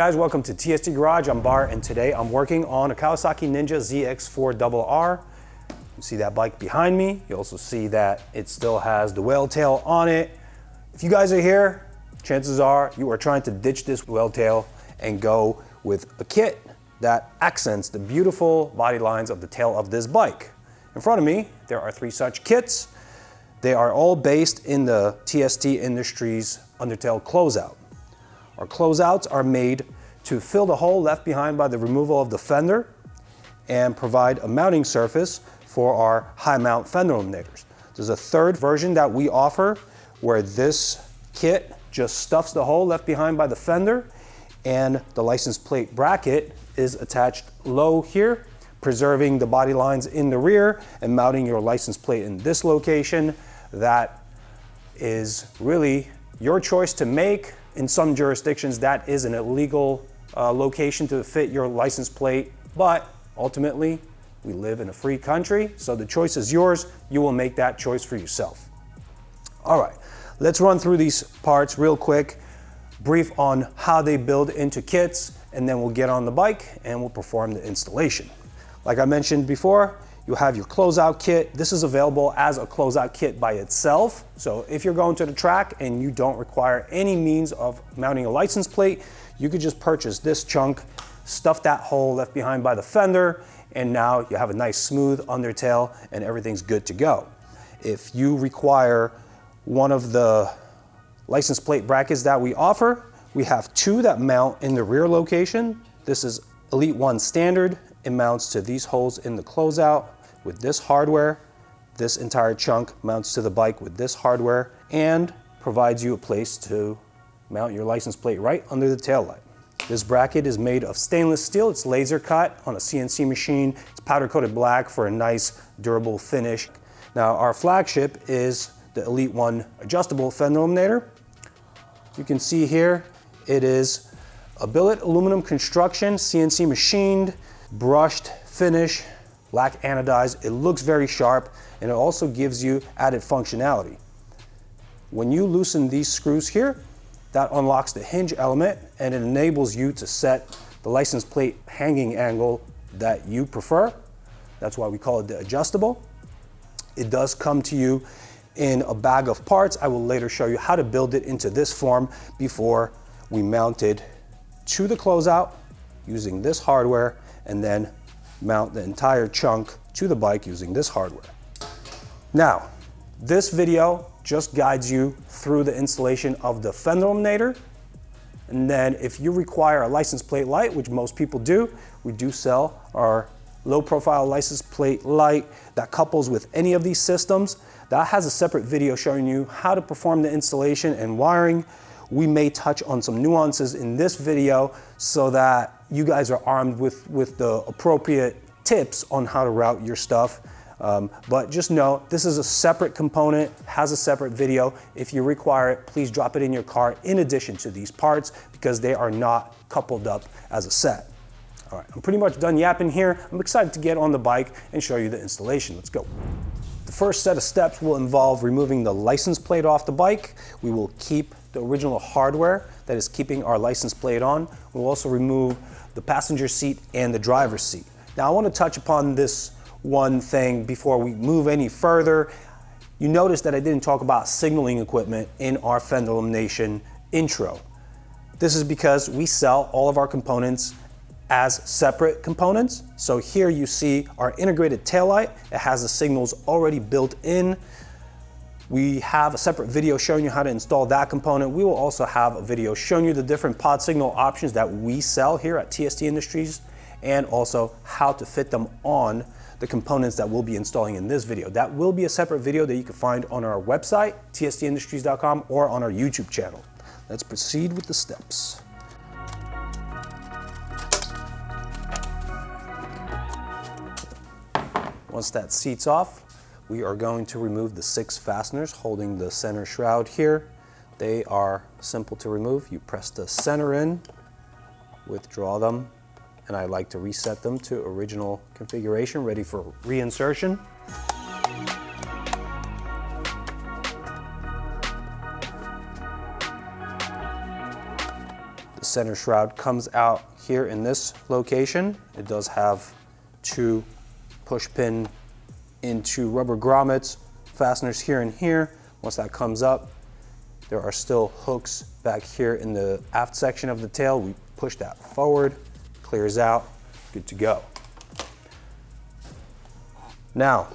guys, welcome to TST Garage. I'm Bart, and today I'm working on a Kawasaki Ninja ZX-4RR. You see that bike behind me. You also see that it still has the whale tail on it. If you guys are here, chances are you are trying to ditch this whale tail and go with a kit that accents the beautiful body lines of the tail of this bike. In front of me, there are 3 such kits. They are all based in the TST Industries Undertail Closeout. Our closeouts are made to fill the hole left behind by the removal of the fender and provide a mounting surface for our high mount fender eliminators. There's a third version that we offer where this kit just stuffs the hole left behind by the fender, and the license plate bracket is attached low here, preserving the body lines in the rear and mounting your license plate in this location. That is really your choice to make. In some jurisdictions, that is an illegal location to fit your license plate, but ultimately, we live in a free country, so the choice is yours. You will make that choice for yourself. All right, let's run through these parts real quick, brief on how they build into kits, and then we'll get on the bike and we'll perform the installation. Like I mentioned before, you have your closeout kit. This is available as a closeout kit by itself. So if you're going to the track and you don't require any means of mounting a license plate, you could just purchase this chunk, stuff that hole left behind by the fender, and now you have a nice smooth undertail and everything's good to go. If you require one of the license plate brackets that we offer, we have 2 that mount in the rear location. This is Elite 1 standard. It mounts to these holes in the closeout with this hardware. This entire chunk mounts to the bike with this hardware and provides you a place to mount your license plate right under the taillight. This bracket is made of stainless steel. It's laser cut on a CNC machine. It's powder coated black for a nice durable finish. Now our flagship is the Elite 1 adjustable fender eliminator. You can see here it is a billet aluminum construction, CNC machined, brushed finish, black anodized. It looks very sharp, and it also gives you added functionality. When you loosen these screws here, that unlocks the hinge element and it enables you to set the license plate hanging angle that you prefer. That's why we call it the adjustable. It does come to you in a bag of parts. I will later show you how to build it into this form before we mount it to the closeout using this hardware, and then mount the entire chunk to the bike using this hardware. Now, this video just guides you through the installation of the fender eliminator. And then if you require a license plate light, which most people do, we do sell our low profile license plate light that couples with any of these systems. That has a separate video showing you how to perform the installation and wiring. We may touch on some nuances in this video so that you guys are armed with the appropriate tips on how to route your stuff. But just know, this is a separate component, has a separate video. If you require it, please drop it in your cart in addition to these parts because they are not coupled up as a set. All right, I'm pretty much done yapping here. I'm excited to get on the bike and show you the installation. Let's go. The first set of steps will involve removing the license plate off the bike. We will keep the original hardware that is keeping our license plate on. We'll also remove the passenger seat and the driver's seat. Now I want to touch upon this one thing before we move any further. You notice that I didn't talk about signaling equipment in our fender elimination intro. This is because we sell all of our components as separate components. So here you see our integrated taillight. It has the signals already built in. We have a separate video showing you how to install that component. We will also have a video showing you the different pod signal options that we sell here at TST Industries, and also how to fit them on the components that we'll be installing in this video. That will be a separate video that you can find on our website, tstindustries.com, or on our YouTube channel. Let's proceed with the steps. Once that seat's off, we are going to remove the 6 fasteners holding the center shroud here. They are simple to remove. You press the center in, withdraw them, and I like to reset them to original configuration, ready for reinsertion. center shroud comes out here in this location. It does have 2 push pin into rubber grommets, fasteners here and here. Once that comes up, there are still hooks back here in the aft section of the tail. We push that forward, clears out, good to go. Now,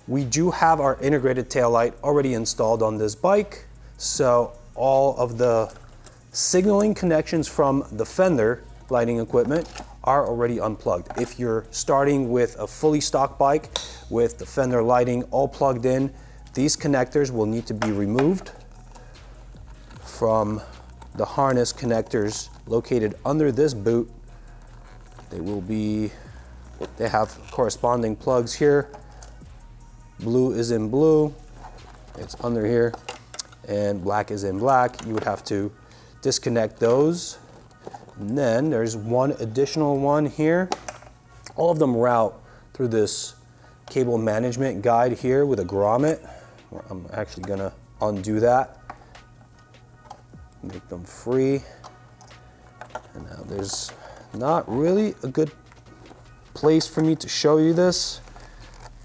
we do have our integrated tail light already installed on this bike, so all of the signaling connections from the Fender lighting equipment are already unplugged. If you're starting with a fully stock bike with the Fender lighting all plugged in, these connectors will need to be removed from the harness connectors located under this boot. They have corresponding plugs here. Blue is in blue, it's under here, and black is in black. You would have to disconnect those. And then there's one additional one here. All of them route through this cable management guide here with a grommet. I'm actually gonna undo that, make them free. And now there's not really a good place for me to show you this.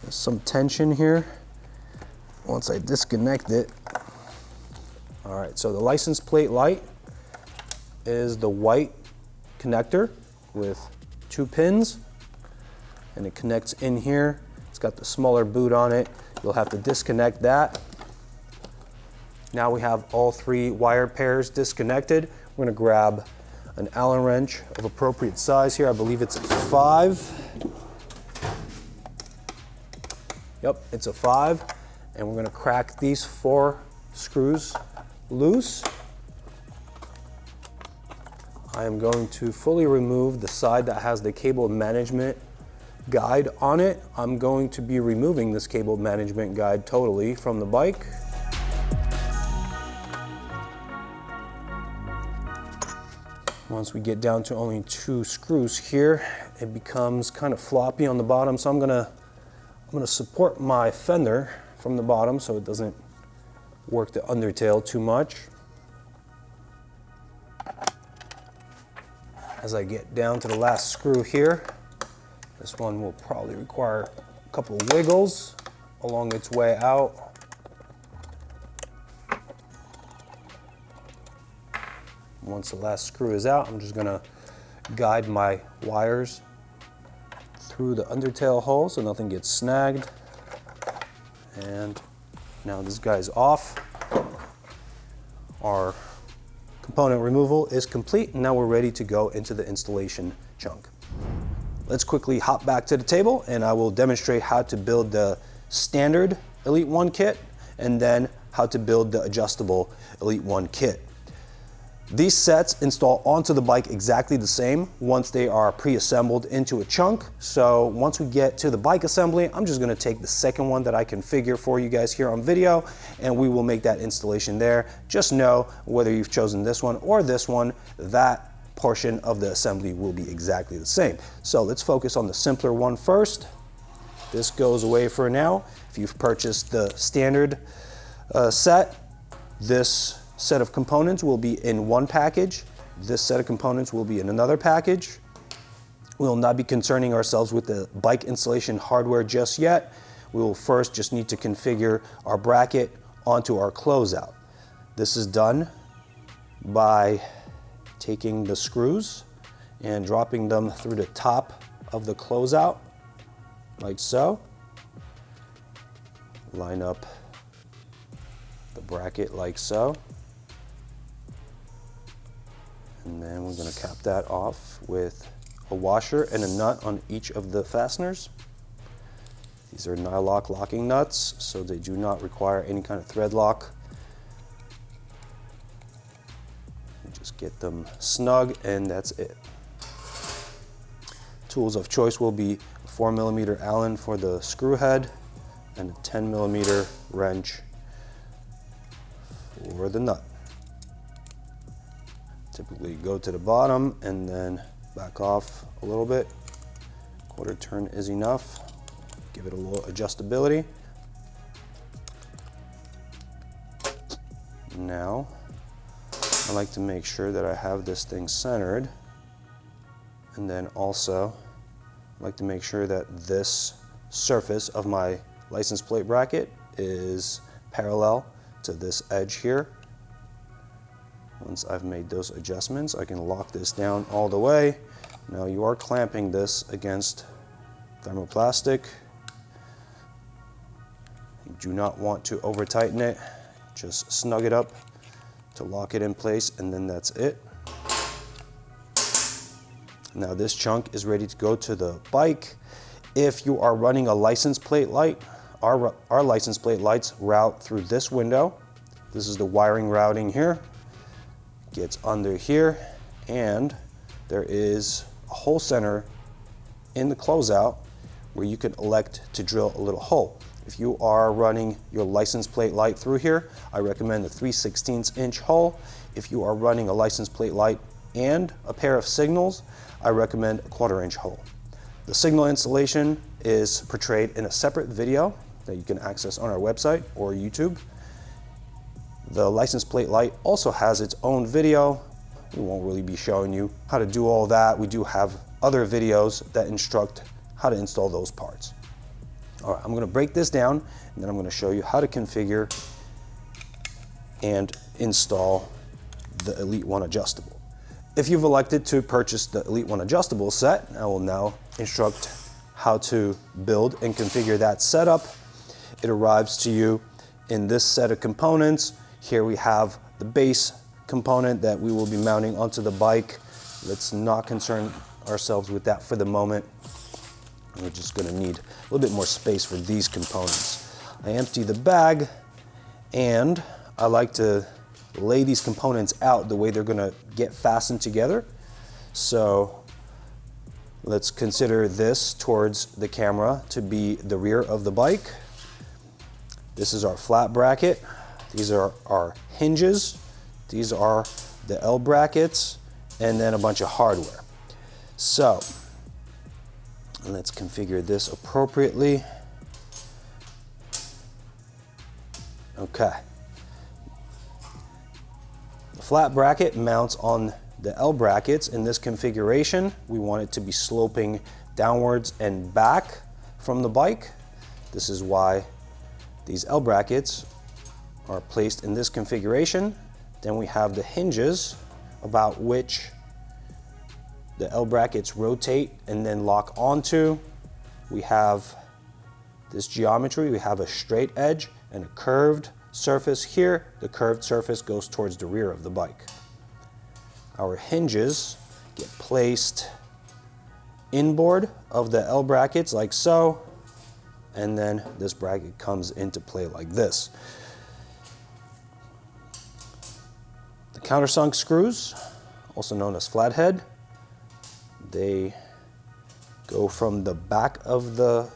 There's some tension here. Once I disconnect it. All right, so the license plate light is the white connector with 2 pins, and it connects in here. It's got the smaller boot on it. You'll have to disconnect that. Now we have all 3 wire pairs disconnected. We're gonna grab an Allen wrench of appropriate size here. I believe it's a 5. Yep, it's a 5. And we're gonna crack these 4 screws loose. I am going to fully remove the side that has the cable management guide on it. I'm going to be removing this cable management guide totally from the bike. Once we get down to only 2 screws here, it becomes kind of floppy on the bottom, so I'm gonna support my fender from the bottom so it doesn't work the undertail too much. As I get down to the last screw here, this one will probably require a couple of wiggles along its way out. Once the last screw is out, I'm just gonna guide my wires through the undertail hole so nothing gets snagged. And now this guy's off. Our component removal is complete, and now we're ready to go into the installation chunk. Let's quickly hop back to the table and I will demonstrate how to build the standard Elite 1 kit and then how to build the adjustable Elite 1 kit. These sets install onto the bike exactly the same once they are pre-assembled into a chunk. So once we get to the bike assembly, I'm just gonna take the second one that I configure for you guys here on video, and we will make that installation there. Just know whether you've chosen this one or this one, that portion of the assembly will be exactly the same. So let's focus on the simpler one first. This goes away for now. If you've purchased the standard set, this set of components will be in one package. This set of components will be in another package. We will not be concerning ourselves with the bike installation hardware just yet. We will first just need to configure our bracket onto our closeout. This is done by taking the screws and dropping them through the top of the closeout, like so. Line up the bracket like so. And then we're going to cap that off with a washer and a nut on each of the fasteners. These are Nylock locking nuts, so they do not require any kind of thread lock. Just get them snug and that's it. Tools of choice will be a 4mm Allen for the screw head and a 10mm wrench for the nut. Typically go to the bottom and then back off a little bit. Quarter turn is enough. Give it a little adjustability. Now I like to make sure that I have this thing centered. And then also, I like to make sure that this surface of my license plate bracket is parallel to this edge here. Once I've made those adjustments, I can lock this down all the way. Now you are clamping this against thermoplastic. You do not want to over tighten it. Just snug it up to lock it in place, and then that's it. Now this chunk is ready to go to the bike. If you are running a license plate light, our license plate lights route through this window. This is the wiring routing here. Gets under here, and there is a hole center in the closeout where you can elect to drill a little hole. If you are running your license plate light through here, I recommend a 3/16 inch hole. If you are running a license plate light and a pair of signals, I recommend a 1/4 inch hole. The signal installation is portrayed in a separate video that you can access on our website or YouTube. The license plate light also has its own video. We won't really be showing you how to do all that. We do have other videos that instruct how to install those parts. All right, I'm going to break this down, and then I'm going to show you how to configure and install the Elite One adjustable. If you've elected to purchase the Elite One adjustable set, I will now instruct how to build and configure that setup. It arrives to you in this set of components. Here we have the base component that we will be mounting onto the bike. Let's not concern ourselves with that for the moment. We're just going to need a little bit more space for these components. I empty the bag, and I like to lay these components out the way they're going to get fastened together. So let's consider this towards the camera to be the rear of the bike. This is our flat bracket. These are our hinges. These are the L brackets, and then a bunch of hardware. So let's configure this appropriately. Okay. The flat bracket mounts on the L brackets. In this configuration, we want it to be sloping downwards and back from the bike. This is why these L brackets are placed in this configuration. Then we have the hinges about which the L brackets rotate and then lock onto. We have this geometry. We have a straight edge and a curved surface here. The curved surface goes towards the rear of the bike. Our hinges get placed inboard of the L brackets like so, and then this bracket comes into play like this. The countersunk screws, also known as flathead, they go from the back of the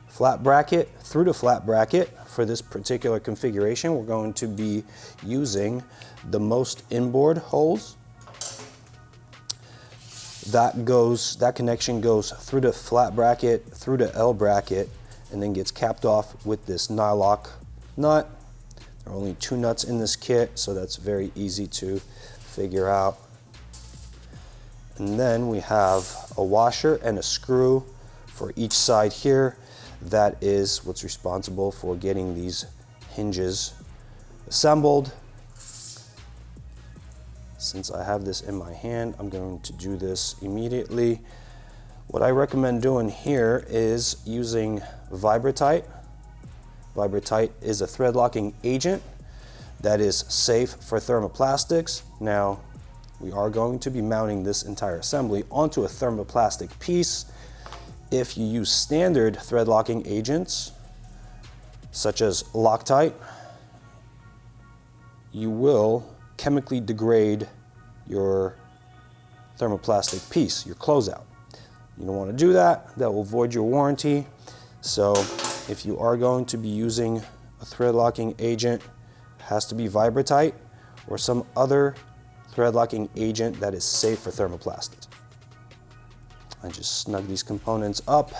flat bracket through the flat bracket. For this particular configuration, we're going to be using the most inboard holes. That connection goes through the flat bracket, through the L bracket, and then gets capped off with this nylock nut. There are only 2 nuts in this kit, so that's very easy to figure out. And then we have a washer and a screw for each side here. That is what's responsible for getting these hinges assembled. Since I have this in my hand, I'm going to do this immediately. What I recommend doing here is using Vibratite. Vibratite is a thread locking agent that is safe for thermoplastics. Now, we are going to be mounting this entire assembly onto a thermoplastic piece. If you use standard thread locking agents, such as Loctite, you will chemically degrade your thermoplastic piece, your closeout. You don't want to do that. That will void your warranty. So if you are going to be using a thread locking agent, it has to be Vibratite or some other thread locking agent that is safe for thermoplastics. I just snug these components up.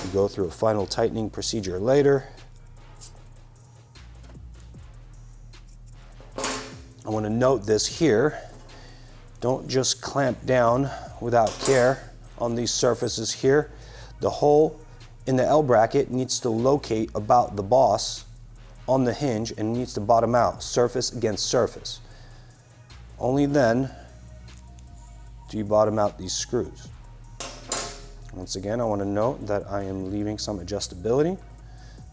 We go through a final tightening procedure later. I want to note this here. Don't just clamp down without care on these surfaces here. The hole in the L bracket needs to locate about the boss on the hinge and needs to bottom out, surface against surface. Only then do you bottom out these screws. Once again, I want to note that I am leaving some adjustability.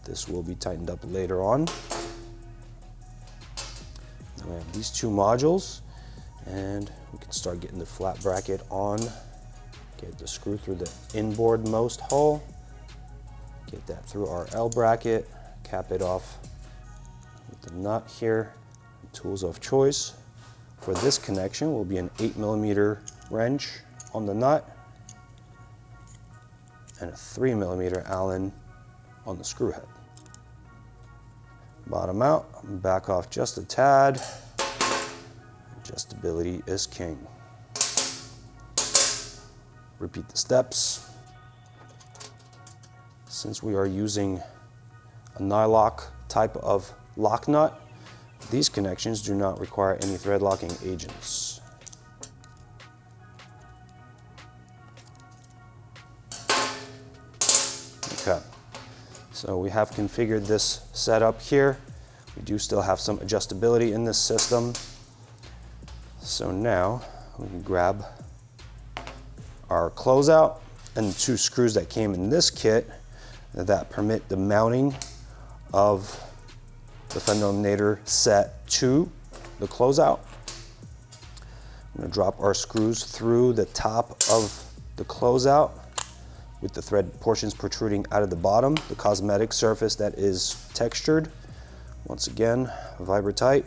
This will be tightened up later on. Then we have these two modules, and we can start getting the flat bracket on. Get the screw through the inboard most hole. Get that through our L bracket. Cap it off with the nut here. Tools of choice for this connection will be an 8mm wrench on the nut and a 3mm Allen on the screw head. Bottom out, back off just a tad. Adjustability is king. Repeat the steps. Since we are using a nylock type of lock nut, these connections do not require any thread locking agents. Okay, so we have configured this setup here. We do still have some adjustability in this system. So now we can grab our closeout and the two screws that came in this kit that permit the mounting of the Fender Eliminator set to the closeout. I'm going to drop our screws through the top of the closeout with the thread portions protruding out of the bottom, the cosmetic surface that is textured. Once again, Vibra-Tight.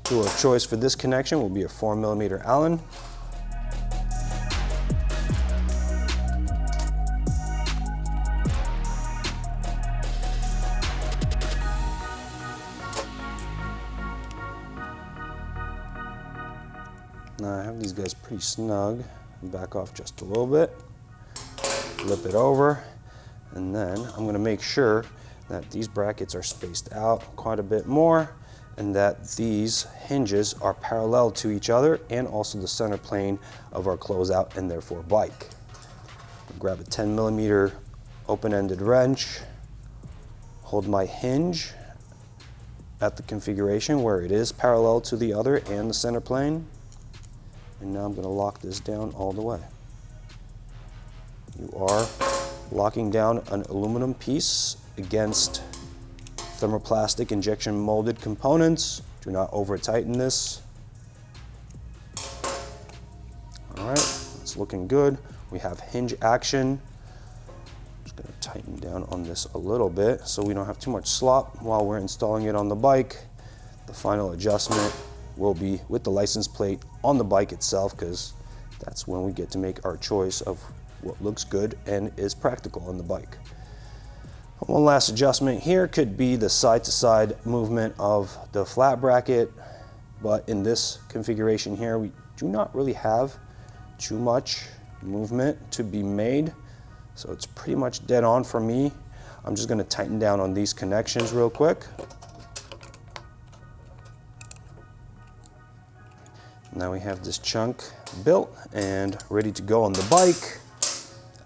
Tool of choice for this connection will be a 4mm Allen. Now I have these guys pretty snug. Back off just a little bit. Flip it over. And then I'm going to make sure that these brackets are spaced out quite a bit more and that these hinges are parallel to each other and also the center plane of our closeout and therefore bike. Grab a 10mm open-ended wrench, hold my hinge at the configuration where it is parallel to the other and the center plane. And now I'm going to lock this down all the way. You are locking down an aluminum piece against thermoplastic injection molded components. Do not over tighten this. All right, it's looking good. We have hinge action. Just going to tighten down on this a little bit so we don't have too much slop while we're installing it on the bike. The final adjustment will be with the license plate on the bike itself, because that's when we get to make our choice of what looks good and is practical on the bike. One last adjustment here could be the side-to-side movement of the flat bracket, but in this configuration here we do not really have too much movement to be made, so it's pretty much dead on for me. I'm just going to tighten down on these connections real quick. Now we have this chunk built and ready to go on the bike.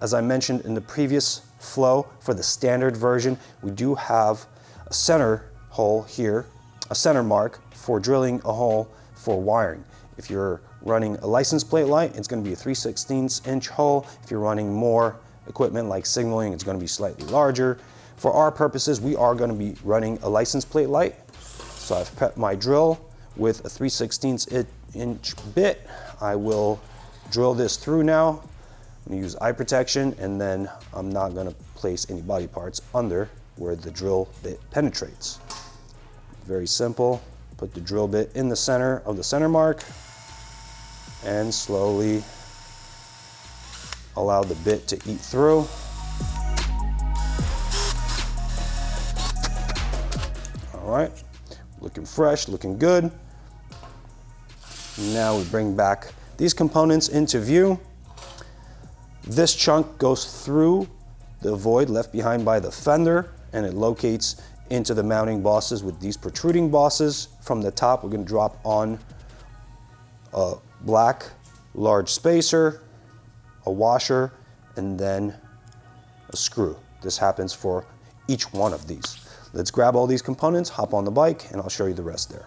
As I mentioned in the previous flow, for the standard version, we do have a center hole here, a center mark for drilling a hole for wiring. If you're running a license plate light, it's going to be a 3/16 inch hole. If you're running more equipment like signaling, it's going to be slightly larger. For our purposes, we are going to be running a license plate light. So I've prepped my drill with a 3/16 inch bit. I will drill this through now. I'm going to use eye protection, and then I'm not going to place any body parts under where the drill bit penetrates. Very simple. Put the drill bit in the center of the center mark and slowly allow the bit to eat through. All right, looking fresh, looking good. Now we bring back these components into view. This chunk goes through the void left behind by the fender, and it locates into the mounting bosses with these protruding bosses. From the top, we're going to drop on a black large spacer, a washer, and then a screw. This happens for each one of these. Let's grab all these components, hop on the bike, and I'll show you the rest there.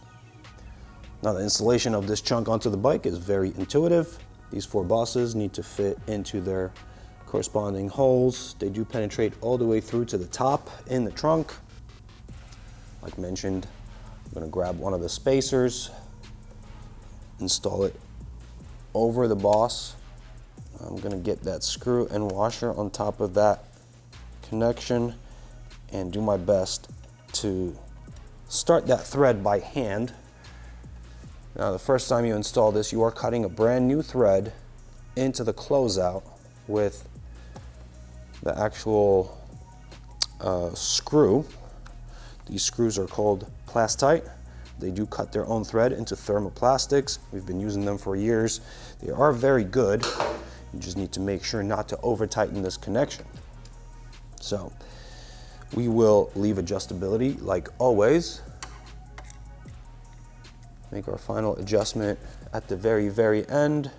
Now, the installation of this chunk onto the bike is very intuitive. These 4 bosses need to fit into their corresponding holes. They do penetrate all the way through to the top in the trunk. Like mentioned, I'm going to grab one of the spacers, install it over the boss. I'm going to get that screw and washer on top of that connection and do my best to start that thread by hand. Now, the first time you install this, you are cutting a brand new thread into the closeout with the actual screw. These screws are called Plastite. They do cut their own thread into thermoplastics. We've been using them for years. They are very good. You just need to make sure not to over tighten this connection. So we will leave adjustability like always. Make our final adjustment at the very end.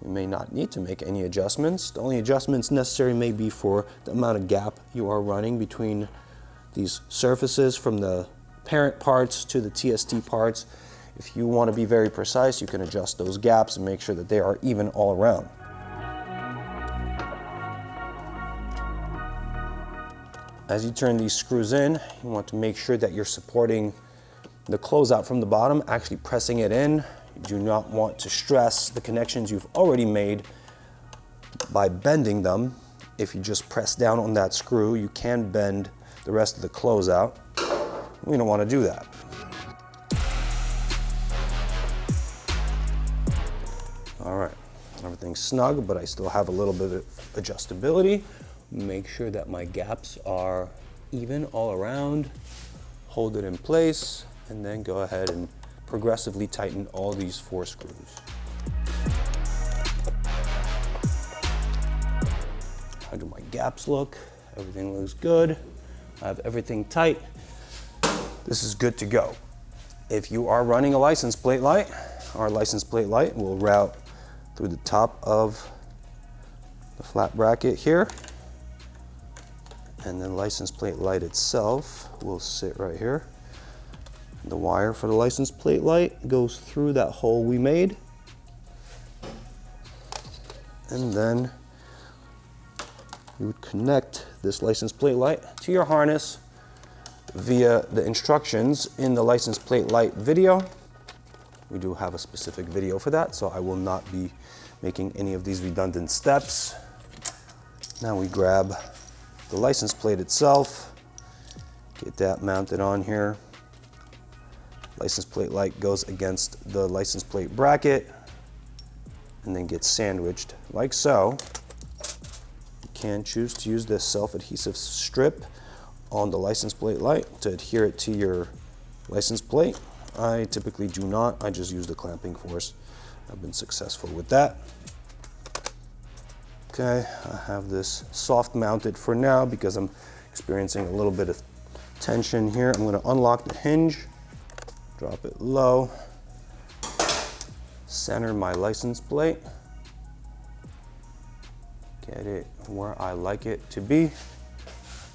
You may not need to make any adjustments. The only adjustments necessary may be for the amount of gap you are running between these surfaces from the parent parts to the TST parts. If you want to be very precise, you can adjust those gaps and make sure that they are even all around. As you turn these screws in, you want to make sure that you're supporting the closeout from the bottom, actually pressing it in. You do not want to stress the connections you've already made by bending them. If you just press down on that screw, you can bend the rest of the closeout. We don't want to do that. All right, everything's snug, but I still have a little bit of adjustability. Make sure that my gaps are even all around. Hold it in place, and then go ahead and progressively tighten all these 4 screws. How do my gaps look? Everything looks good. I have everything tight. This is good to go. If you are running a license plate light, our license plate light will route through the top of the flat bracket here, and then license plate light itself will sit right here. The wire for the license plate light goes through that hole we made, and then you would connect this license plate light to your harness via the instructions in the license plate light video. We do have a specific video for that, so I will not be making any of these redundant steps. Now we grab the license plate itself, get that mounted on here. License plate light goes against the license plate bracket and then gets sandwiched like so. You can choose to use this self-adhesive strip on the license plate light to adhere it to your license plate. I typically do not. I just use the clamping force. I've been successful with that. Okay, I have this soft mounted for now because I'm experiencing a little bit of tension here. I'm going to unlock the hinge, drop it low, center my license plate, get it where I like it to be,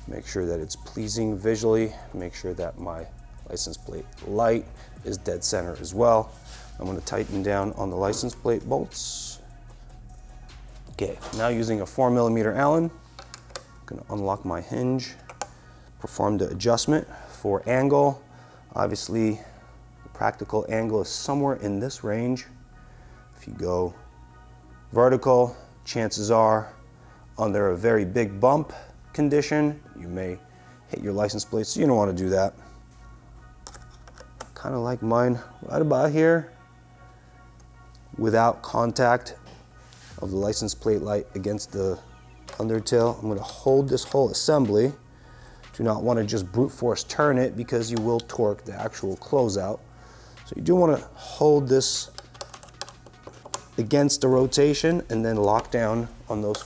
make sure that it's pleasing visually, make sure that my license plate light is dead center as well. I'm going to tighten down on the license plate bolts. Okay, now using a 4mm Allen, I'm going to unlock my hinge, perform the adjustment for angle. Obviously, the practical angle is somewhere in this range. If you go vertical, chances are under a very big bump condition, you may hit your license plate, so you don't want to do that. Kind of like mine right about here, without contact of the license plate light against the undertail. I'm going to hold this whole assembly. Do not want to just brute force turn it because you will torque the actual closeout. So you do want to hold this against the rotation and then lock down on those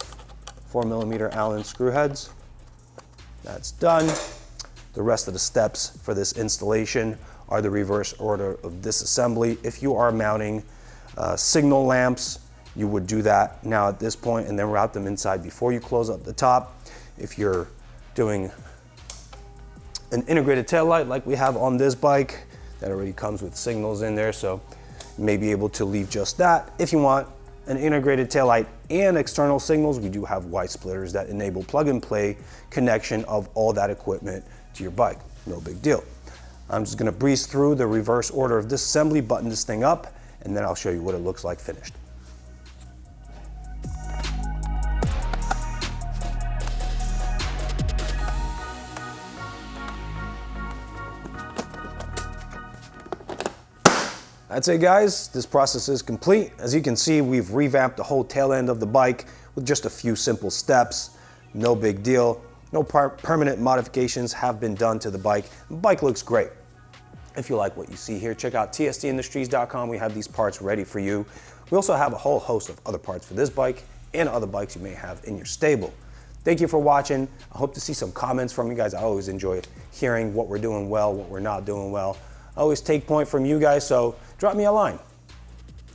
4mm Allen screw heads. That's done. The rest of the steps for this installation are the reverse order of disassembly. If you are mounting signal lamps, you would do that now at this point and then route them inside before you close up the top. If you're doing an integrated taillight like we have on this bike, that already comes with signals in there, so you may be able to leave just that. If you want an integrated taillight and external signals, we do have Y splitters that enable plug and play connection of all that equipment to your bike. No big deal. I'm just gonna breeze through the reverse order of disassembly, button this thing up, and then I'll show you what it looks like finished. That's it, guys. This process is complete. As you can see, we've revamped the whole tail end of the bike with just a few simple steps. No big deal. No permanent modifications have been done to the bike. The bike looks great. If you like what you see here, check out TSTindustries.com. We have these parts ready for you. We also have a whole host of other parts for this bike and other bikes you may have in your stable. Thank you for watching. I hope to see some comments from you guys. I always enjoy hearing what we're doing well, what we're not doing well. I always take point from you guys, so drop me a line.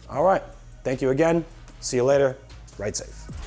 All right, thank you again. See you later. Ride safe.